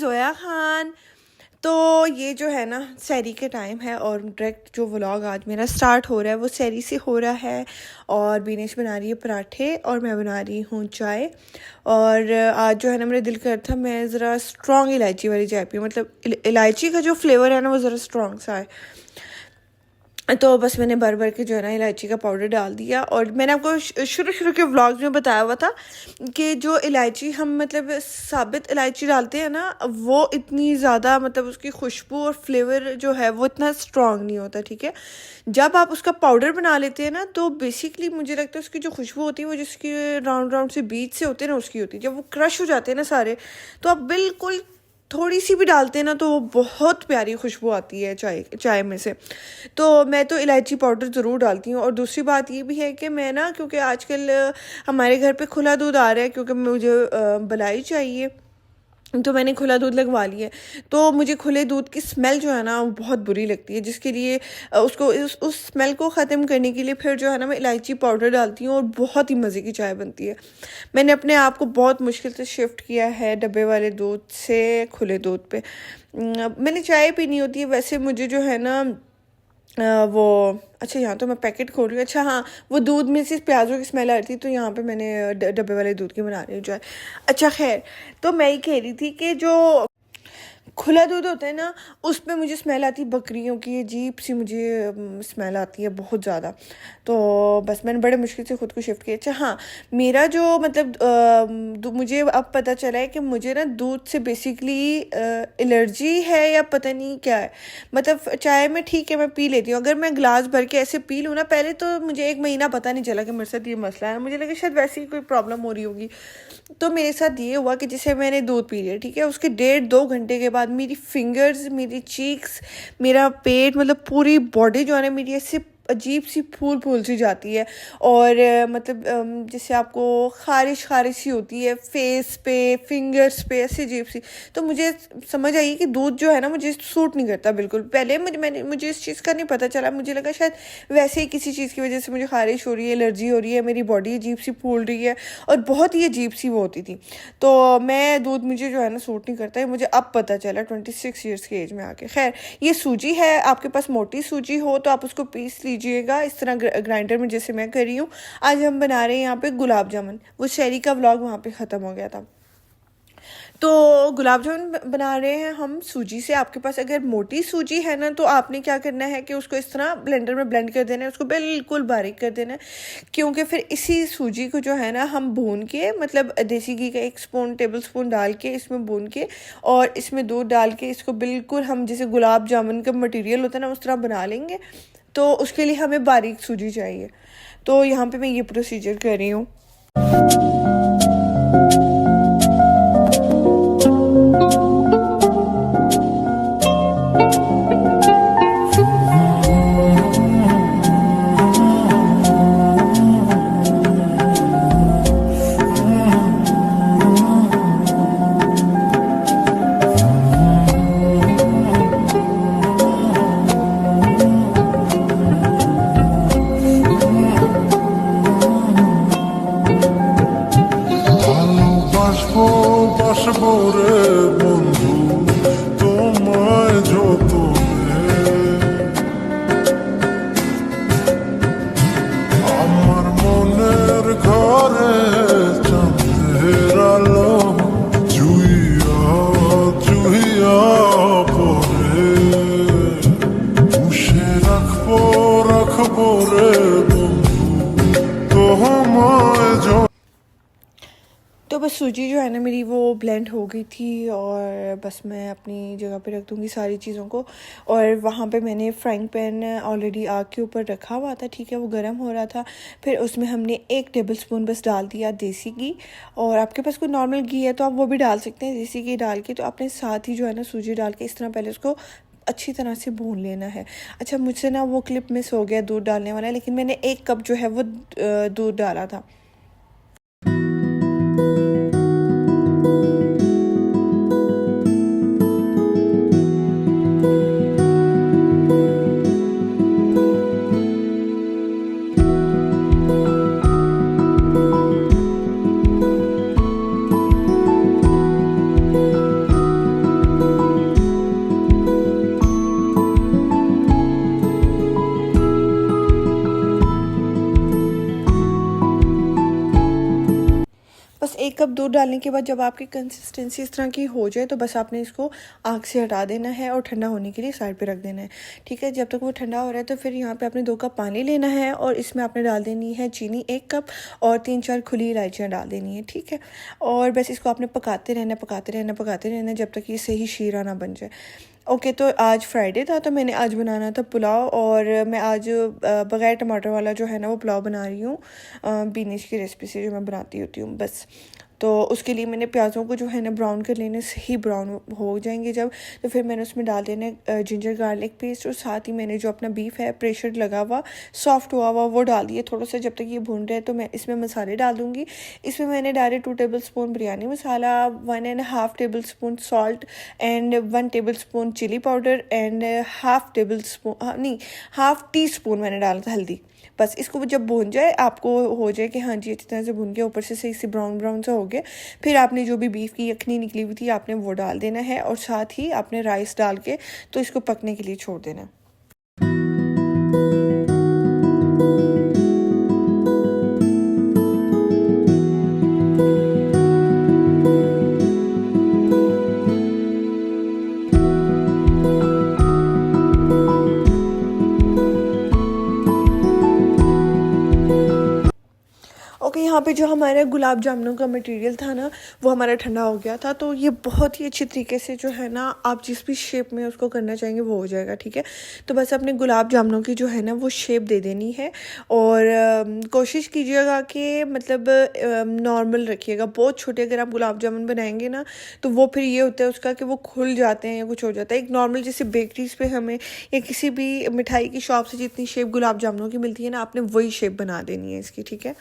ज़ोया खान। तो ये जो है ना सहरी के टाइम है और डायरेक्ट जो व्लॉग आज मेरा स्टार्ट हो रहा है वो सहरी से हो रहा है। और बीनेश बना रही है पराठे और मैं बना रही हूँ चाय। और आज जो है ना मेरा दिल कर था मैं ज़रा स्ट्रॉन्ग इलायची वाली चाय पी, मतलब इलायची का जो फ्लेवर है ना वो ज़रा स्ट्रॉन्ग सा है। तो बस मैंने भर भर के जो है ना इलायची का पाउडर डाल दिया। और मैंने आपको शुरू के व्लॉग्स में बताया हुआ था कि जो इलायची हम मतलब साबित इलायची डालते हैं ना वो इतनी ज़्यादा मतलब उसकी खुशबू और फ्लेवर जो है वो इतना स्ट्रॉन्ग नहीं होता, ठीक है। जब आप उसका पाउडर बना लेते हैं ना तो बेसिकली मुझे लगता है उसकी जो खुशबू होती है वो जिसकी राउंड राउंड से बीच से होते हैं ना उसकी होती है। जब वो क्रश हो जाते हैं ना सारे तो आप बिल्कुल थोड़ी सी भी डालते हैं ना तो वो बहुत प्यारी खुशबू आती है चाय में से। तो मैं तो इलायची पाउडर ज़रूर डालती हूँ। और दूसरी बात ये भी है कि मैं ना क्योंकि आजकल हमारे घर पे खुला दूध आ रहा है क्योंकि मुझे बलाई चाहिए, तो मैंने खुला दूध लगवा लिया। तो मुझे खुले दूध की स्मेल जो है ना वो बहुत बुरी लगती है, जिसके लिए उसको उस स्मेल को ख़त्म करने के लिए फिर जो है ना मैं इलायची पाउडर डालती हूँ और बहुत ही मज़े की चाय बनती है। मैंने अपने आप को बहुत मुश्किल से शिफ्ट किया है डब्बे वाले दूध से खुले दूध पे। मैंने चाय पीनी होती है वैसे मुझे जो है ना वो अच्छा यहाँ तो मैं पैकेट खोल रही हूँ। अच्छा हाँ, वो दूध में से प्याज़ों की स्मेल आ रही थी तो यहाँ पे मैंने डब्बे वाले दूध की बना रही हूँ चाय। अच्छा खैर, तो मैं ये कह रही थी कि जो खुला दूध होता है ना उसमें मुझे स्मेल आती है बकरियों की, अजीब सी मुझे स्मेल आती है बहुत ज़्यादा। तो बस मैंने बड़े मुश्किल से ख़ुद को शिफ्ट किया। अच्छा हाँ, मेरा जो मतलब मुझे अब पता चला है कि मुझे ना दूध से बेसिकली एलर्जी है या पता नहीं क्या है। मतलब चाय में ठीक है मैं पी लेती हूँ, अगर मैं गिलास भर के ऐसे पी लूँ ना, पहले तो मुझे 1 महीना पता नहीं चला कि मेरे साथ ये मसला है, मुझे लगा शायद वैसे ही कोई प्रॉब्लम हो रही होगी। तो मेरे साथ ये हुआ कि जैसे मैंने दूध पी लिया, ठीक है, उसके 1.5-2 घंटे के बाद मेरी फिंगर्स, मेरी चीक्स, मेरा पेट, मतलब पूरी बॉडी जो है ना मेरी ऐसे अजीब सी फूल सी जाती है। और मतलब जैसे आपको ख़ारिश सी होती है फेस पे, फिंगर्स पे, ऐसे अजीब सी। तो मुझे समझ आई कि दूध जो है ना मुझे सूट नहीं करता बिल्कुल। पहले मुझे इस चीज़ का नहीं पता चला, मुझे लगा शायद वैसे ही किसी चीज़ की वजह से मुझे ख़ारिश हो रही है, एलर्जी हो रही है, मेरी बॉडी अजीब सी फूल रही है और बहुत ही अजीब सी वो होती थी। तो मैं दूध मुझे जो है ना सूट नहीं करता है, मुझे अब पता चला 26 ईयर्स की एज में आके। खैर, ये सूजी है, आपके पास मोटी सूजी हो तो आप उसको पीस लीजिएगा इस तरह ग्राइंडर में जैसे मैं कर रही हूँ। आज हम बना रहे हैं यहाँ पे गुलाब जामुन। वो शहरी का व्लॉग वहाँ पे ख़त्म हो गया था। तो गुलाब जामुन बना रहे हैं हम सूजी से। आपके पास अगर मोटी सूजी है ना तो आपने क्या करना है कि उसको इस तरह ब्लेंडर में ब्लेंड कर देना है, उसको बिल्कुल बारीक कर देना है। क्योंकि फिर इसी सूजी को जो है ना हम भून के, मतलब देसी घी का 1 टेबल स्पून डाल के इसमें भून के और इसमें दूध डाल के इसको बिल्कुल हम जैसे गुलाब जामुन का मटेरियल होता है ना उस तरह बना लेंगे। तो उसके लिए हमें बारीक सूजी चाहिए। तो यहाँ पे मैं ये प्रोसीजर कर रही हूँ। বাসবো রে বন্ধু তোমায় যতনে, আমার মনের ঘরে চাঁদের আলো জুইয়া জুইয়া পরে, পুষে রাখবো রে বন্ধু তোমায়। तो बस सूजी जो है ना मेरी वो ब्लेंड हो गई थी और बस मैं अपनी जगह पे रख दूँगी सारी चीज़ों को। और वहाँ पे मैंने फ्राइंग पैन ऑलरेडी आग के ऊपर रखा हुआ था, ठीक है, वो गर्म हो रहा था। फिर उसमें हमने 1 टेबल स्पून बस डाल दिया देसी घी। और आपके पास कोई नॉर्मल घी है तो आप वो भी डाल सकते हैं देसी घी डाल के। तो आपने साथ ही जो है ना सूजी डाल के इस तरह पहले उसको अच्छी तरह से भून लेना है। अच्छा, मुझसे ना वो क्लिप मिस हो गया दूध डालने वाला, लेकिन मैंने 1 कप जो है वो दूध डाला था। कप दूध डालने के बाद जब आपकी कंसिस्टेंसी इस तरह की हो जाए तो बस आपने इसको आग से हटा देना है और ठंडा होने के लिए साइड पे रख देना है। ठीक है, जब तक वो ठंडा हो रहा है तो फिर यहाँ पे आपने 2 कप पानी लेना है और इसमें आपने डाल देनी है चीनी 1 कप और 3-4 खुली इलायचियाँ डाल देनी है। ठीक है, और बस इसको आपने पकाते रहना जब तक ये सही शीरा ना बन जाए। ओके, तो आज फ्राइडे था तो मैंने आज बनाना था पुलाव, और मैं आज बग़ैर टमाटर वाला जो है ना वो पुलाव बना रही हूँ बीनिश की रेसिपी से जो मैं बनाती होती हूँ बस। तो उसके लिए मैंने प्याज़ों को जो है ना ब्राउन कर लेने, सही ब्राउन हो जाएंगे जब, तो फिर मैंने उसमें डाल देना जिंजर गार्लिक पेस्ट, और साथ ही मैंने जो अपना बीफ है प्रेशर लगा हुआ सॉफ्ट हुआ हुआ वो डाल दिया थोड़ा सा। जब तक ये भून रहा है तो मैं इसमें मसाले डाल दूँगी। इसमें मैंने डाले 2 tablespoon biryani masala, 1.5 tablespoon salt and 1 tablespoon chili powder and half teaspoon मैंने डाला था हल्दी। बस इसको जब भून जाए, आपको हो जाए कि हाँ जी अच्छी तरह से भून गया, ऊपर से सही से ब्राउन सा हो गया, फिर आपने जो भी बीफ की यखनी निकली हुई थी आपने वो डाल देना है, और साथ ही आपने राइस डाल के तो इसको पकने के लिए छोड़ देना। ओके, यहाँ पे जो हमारा गुलाब जामुनों का मटेरियल था ना वो हमारा ठंडा हो गया था, तो ये बहुत ही अच्छी तरीके से जो है ना आप जिस भी शेप में उसको करना चाहेंगे वो हो जाएगा। ठीक है, तो बस अपने गुलाब जामुनों की जो है ना वो शेप दे देनी है, और कोशिश कीजिएगा कि मतलब नॉर्मल रखिएगा। बहुत छोटे अगर आप गुलाब जामुन बनाएंगे ना तो वो फिर ये होता है उसका कि वो खुल जाते हैं या कुछ हो जाता है। एक नॉर्मल जैसे बेकरीज पे हमें या किसी भी मिठाई की शॉप से जितनी शेप गुलाब जामुनों की मिलती है ना, आपने वही शेप बना देनी है इसकी। ठीक है,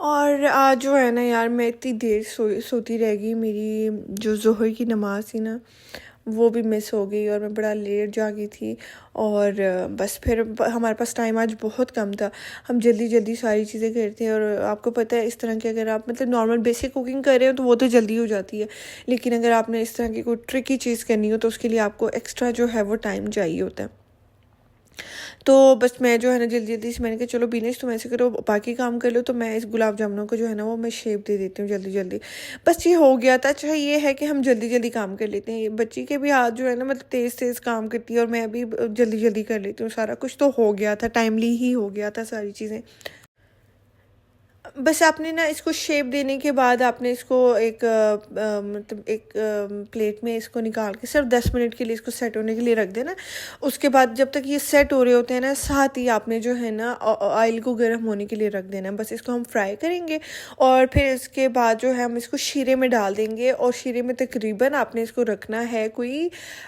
और आज जो है ना यार मैं इतनी देर सोती रह गई, मेरी जो ज़ोहर की नमाज़ थी ना वो भी मिस हो गई और मैं बड़ा लेट जागी थी। और बस फिर हमारे पास टाइम आज बहुत कम था, हम जल्दी जल्दी सारी चीज़ें करते हैं। और आपको पता है इस तरह की अगर आप मतलब नॉर्मल बेसिक कुकिंग कर रहे हो तो वो तो जल्दी हो जाती है, लेकिन अगर आपने इस तरह की कोई ट्रिकी चीज़ करनी हो तो उसके लिए आपको एक्स्ट्रा जो है वो टाइम चाहिए होता है। तो बस मैं जो है ना जल्दी जल्दी से मैंने कहा चलो बीनेश तुम ऐसे करो बाकी काम कर लो, तो मैं इस गुलाब जामुनों को जो है ना वो मैं शेप दे देती हूँ जल्दी जल्दी। बस ये हो गया था। अच्छा ये है कि हम जल्दी जल्दी काम कर लेते हैं, ये बच्ची के भी हाथ जो है ना मतलब तेज़ तेज़ काम करती है और मैं भी जल्दी जल्दी कर लेती हूँ सारा कुछ। तो हो गया था, टाइमली ही हो गया था सारी चीज़ें। बस आपने ना इसको शेप देने के बाद आपने इसको एक मतलब एक प्लेट में इसको निकाल के सिर्फ 10 मिनट के लिए इसको सेट होने के लिए रख देना। उसके बाद जब तक ये सेट हो रहे होते हैं ना, साथ ही आपने जो है ना ऑयल को गर्म होने के लिए रख देना है। बस इसको हम फ्राई करेंगे और फिर इसके बाद जो है हम इसको शीरे में डाल देंगे, और शीरे में तकरीबन आपने इसको रखना है कोई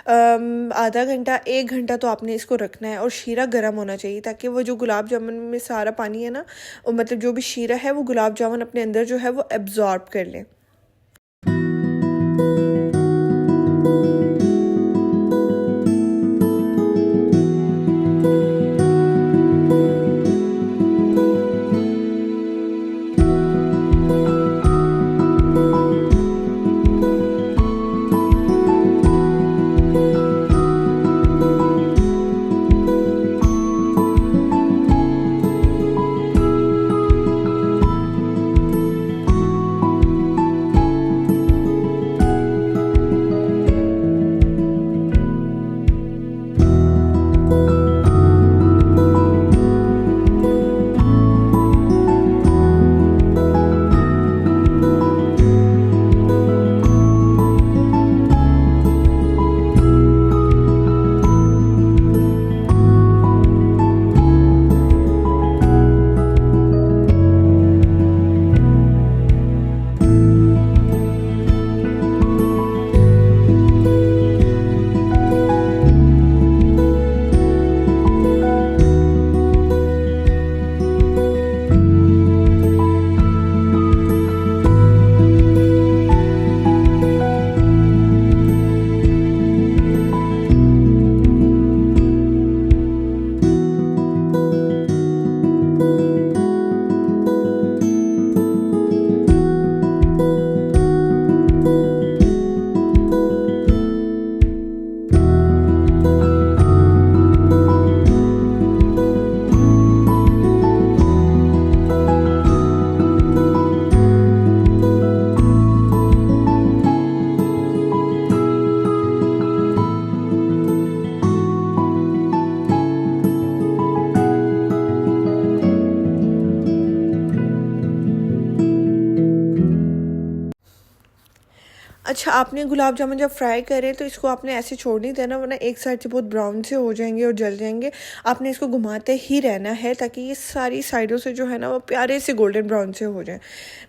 आधा घंटा 1 घंटा तो आपने इसको रखना है। और शीरा गर्म होना चाहिए ताकि वो जो गुलाब जामुन में सारा पानी है ना, मतलब जो भी शीरा है वो गुलाब जामुन अपने अंदर जो है वो एब्जॉर्ब कर ले। अच्छा, आपने गुलाब जामुन जब फ्राई करें तो इसको आपने ऐसे छोड़ नहीं देना, वरना एक साइड से बहुत ब्राउन से हो जाएंगे और जल जाएंगे। आपने इसको घुमाते ही रहना है ताकि ये सारी साइडों से जो है ना वो प्यारे से गोल्डन ब्राउन से हो जाए।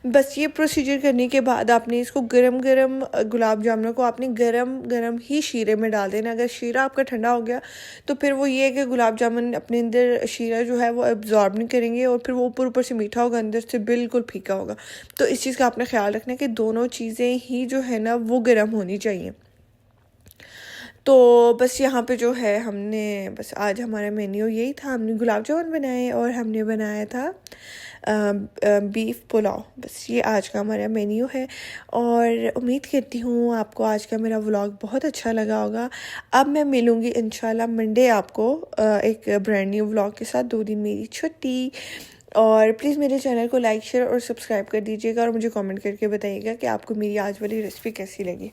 बस ये प्रोसीजर करने के बाद आपने इसको गरम गरम गुलाब जामुन को आपने गरम गरम ही शीरे में डाल देना। अगर शीरा आपका ठंडा हो गया तो फिर वो ये है कि गुलाब जामुन अपने अंदर शीरा जो है वो एब्जॉर्ब नहीं करेंगे और फिर वो ऊपर ऊपर से मीठा होगा, अंदर से बिल्कुल फीका होगा। तो इस चीज़ का आपने ख्याल रखना है कि दोनों चीज़ें ही जो है ना वो गर्म होनी चाहिए। तो बस यहाँ पे जो है हमने बस आज हमारा मेन्यू यही था। हमने गुलाब जामुन बनाए और हमने बनाया था बीफ पुलाव। बस ये आज का हमारा मेन्यू है और उम्मीद करती हूँ आपको आज का मेरा व्लॉग बहुत अच्छा लगा होगा। अब मैं मिलूँगी इंशाल्लाह मंडे आपको एक ब्रांड न्यू व्लॉग के साथ। 2 दिन मेरी छुट्टी। और प्लीज़ मेरे चैनल को लाइक शेयर और सब्सक्राइब कर दीजिएगा और मुझे कमेंट करके बताइएगा कि आपको मेरी आज वाली रेसिपी कैसी लगी।